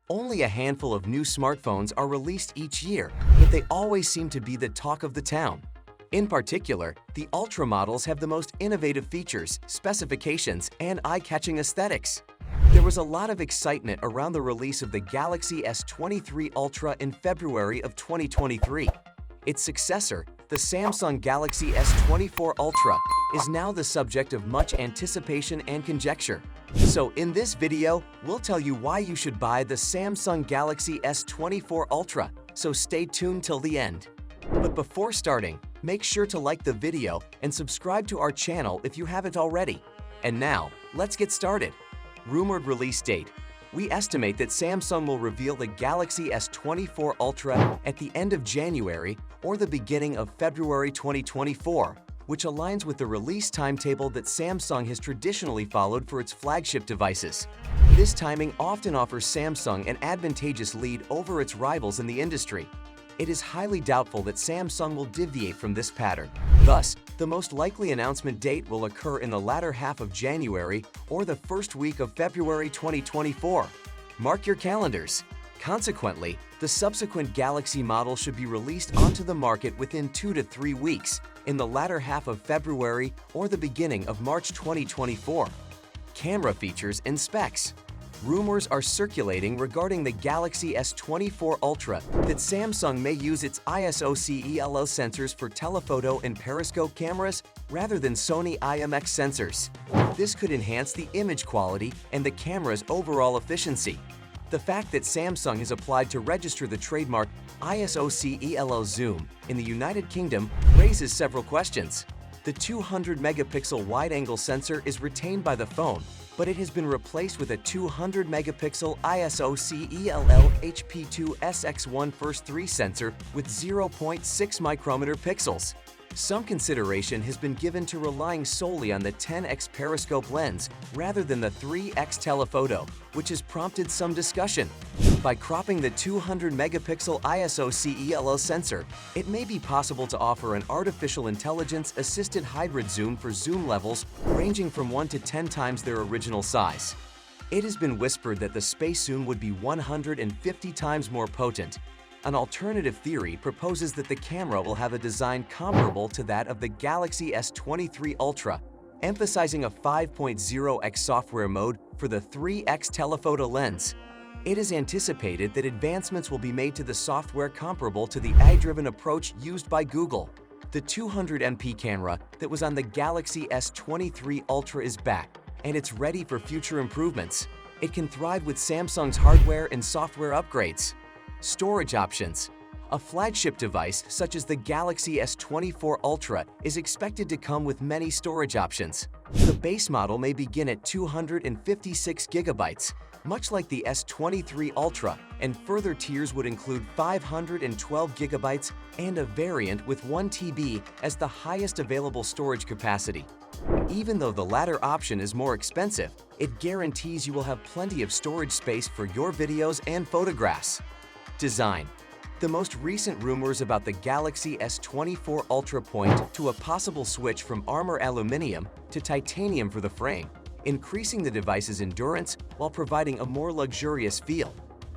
Only a handful of new smartphones are released each year, but they always seem to be the talk of the town. In particular, the Ultra models have the most innovative features, specifications, and eye-catching aesthetics. There was a lot of excitement around the release of the Galaxy S23 Ultra in February of 2023. Its successor, the Samsung Galaxy S24 Ultra, is now the subject of much anticipation and conjecture. So in this video, we'll tell you why you should buy the Samsung Galaxy S24 Ultra, so stay tuned till the end. But before starting, make sure to like the video and subscribe to our channel if you haven't already. And now, let's get started. Rumored release date. We estimate that Samsung will reveal the Galaxy S24 Ultra at the end of January or the beginning of February 2024, which aligns with the release timetable that Samsung has traditionally followed for its flagship devices. This timing often offers Samsung an advantageous lead over its rivals in the industry. It is highly doubtful that Samsung will deviate from this pattern. Thus, the most likely announcement date will occur in the latter half of January or the first week of February 2024. Mark your calendars. Consequently, the subsequent Galaxy model should be released onto the market within 2 to 3 weeks, in the latter half of February or the beginning of March 2024. Camera features and specs. Rumors are circulating regarding the Galaxy S24 Ultra that Samsung may use its ISO CELO sensors for telephoto and periscope cameras rather than Sony IMX sensors. This could enhance the image quality and the camera's overall efficiency. The fact that Samsung has applied to register the trademark ISO CELO zoom in the United Kingdom raises several questions. The 200-megapixel wide-angle sensor is retained by the phone, but it has been replaced with a 200-megapixel ISO CELO HP2 SX1 First 3 sensor with 0.6 micrometer pixels. Some consideration has been given to relying solely on the 10x periscope lens rather than the 3x telephoto, which has prompted some discussion. By cropping the 200-megapixel ISO CELO sensor, it may be possible to offer an artificial intelligence-assisted hybrid zoom for zoom levels ranging from 1 to 10 times their original size. It has been whispered that the space zoom would be 150 times more potent. An alternative theory proposes that the camera will have a design comparable to that of the Galaxy S23 Ultra, emphasizing a 5.0x software mode for the 3x telephoto lens. It is anticipated that advancements will be made to the software comparable to the AI-driven approach used by Google. The 200MP camera that was on the Galaxy S23 Ultra is back, and it's ready for future improvements. It can thrive with Samsung's hardware and software upgrades. Storage options. A flagship device such as the Galaxy S24 Ultra is expected to come with many storage options. The base model may begin at 256 gigabytes, much like the S23 Ultra, and further tiers would include 512 gigabytes and a variant with 1 TB as the highest available storage capacity. Even though the latter option is more expensive, it guarantees you will have plenty of storage space for your videos and photographs. Design. The most recent rumors about the Galaxy S24 Ultra point to a possible switch from armor aluminum to titanium for the frame, increasing the device's endurance while providing a more luxurious feel.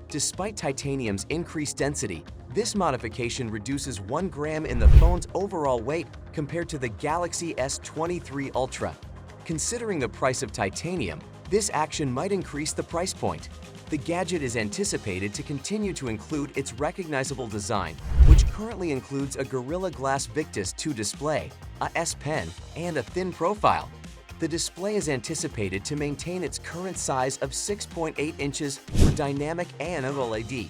Despite titanium's increased density, this modification reduces 1 gram in the phone's overall weight compared to the Galaxy S23 Ultra. Considering the price of titanium, this action might increase the price point. The gadget is anticipated to continue to include its recognizable design, which currently includes a Gorilla Glass Victus 2 display, a S Pen, and a thin profile. The display is anticipated to maintain its current size of 6.8 inches for dynamic and OLED.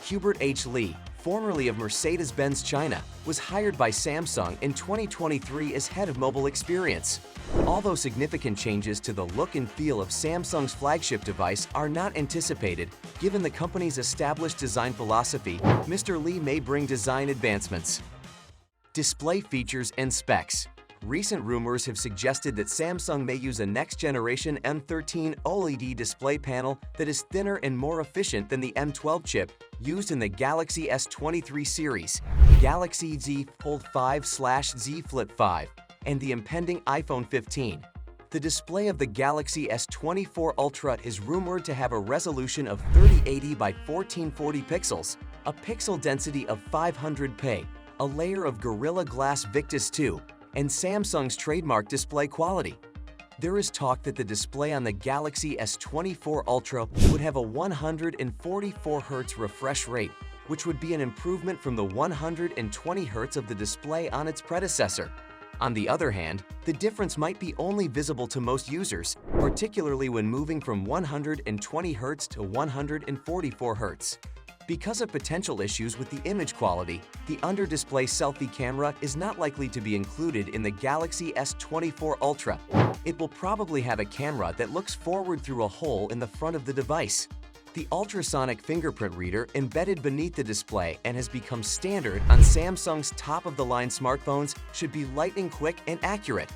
Hubert H. Lee, formerly of Mercedes-Benz China, was hired by Samsung in 2023 as head of mobile experience. Although significant changes to the look and feel of Samsung's flagship device are not anticipated, given the company's established design philosophy, Mr. Lee may bring design advancements. Display features and specs. Recent rumors have suggested that Samsung may use a next-generation M13 OLED display panel that is thinner and more efficient than the M12 chip used in the Galaxy S23 series, Galaxy Z Fold 5/Z Flip 5, and the impending iPhone 15. The display of the Galaxy S24 Ultra is rumored to have a resolution of 3080 by 1440 pixels, a pixel density of 500 pi, a layer of Gorilla Glass Victus 2, and Samsung's trademark display quality. There is talk that the display on the Galaxy S24 Ultra would have a 144 Hz refresh rate, which would be an improvement from the 120 Hz of the display on its predecessor. On the other hand, the difference might be only visible to most users, particularly when moving from 120 Hz to 144 Hz. Because of potential issues with the image quality, the under-display selfie camera is not likely to be included in the Galaxy S24 Ultra. It will probably have a camera that looks forward through a hole in the front of the device. The ultrasonic fingerprint reader embedded beneath the display and has become standard on Samsung's top-of-the-line smartphones should be lightning-quick and accurate.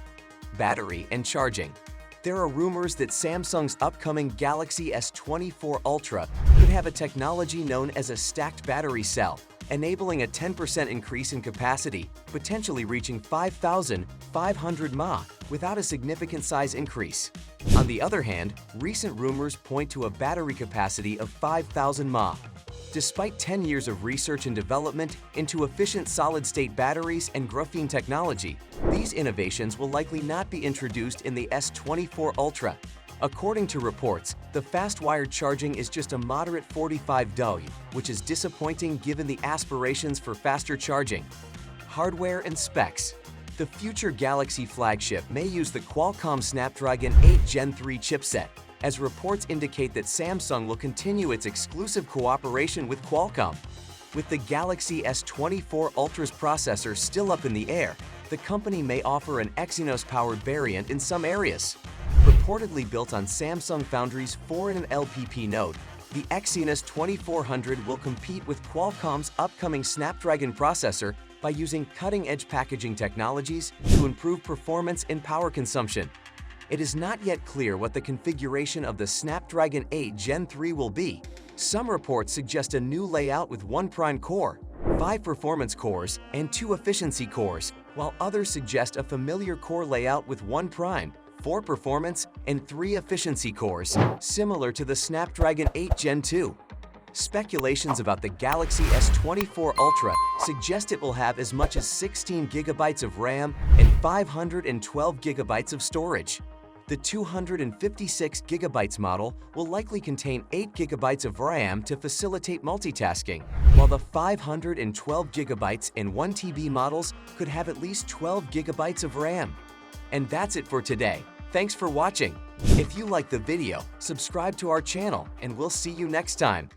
Battery and charging. There are rumors that Samsung's upcoming Galaxy S24 Ultra could have a technology known as a stacked battery cell, enabling a 10% increase in capacity, potentially reaching 5,500 mAh without a significant size increase. On the other hand, recent rumors point to a battery capacity of 5,000 mAh. Despite 10 years of research and development into efficient solid-state batteries and graphene technology, these innovations will likely not be introduced in the S24 Ultra. According to reports, the fast-wired charging is just a moderate 45 W, which is disappointing given the aspirations for faster charging. Hardware and specs. The future Galaxy flagship may use the Qualcomm Snapdragon 8 Gen 3 chipset, as reports indicate that Samsung will continue its exclusive cooperation with Qualcomm. With the Galaxy S24 Ultra's processor still up in the air, the company may offer an Exynos-powered variant in some areas. Reportedly built on Samsung Foundry's 4nm LPP node, the Exynos 2400 will compete with Qualcomm's upcoming Snapdragon processor by using cutting-edge packaging technologies to improve performance and power consumption. It is not yet clear what the configuration of the Snapdragon 8 Gen 3 will be. Some reports suggest a new layout with 1 prime core, 5 performance cores, and 2 efficiency cores, while others suggest a familiar core layout with 1 prime, 4 performance, and 3 efficiency cores, similar to the Snapdragon 8 Gen 2. Speculations about the Galaxy S24 Ultra suggest it will have as much as 16 GB of RAM and 512 GB of storage. The 256 GB model will likely contain 8 GB of RAM to facilitate multitasking, while the 512 GB and 1 TB models could have at least 12 GB of RAM. And that's it for today. Thanks for watching. If you liked the video, subscribe to our channel and we'll see you next time.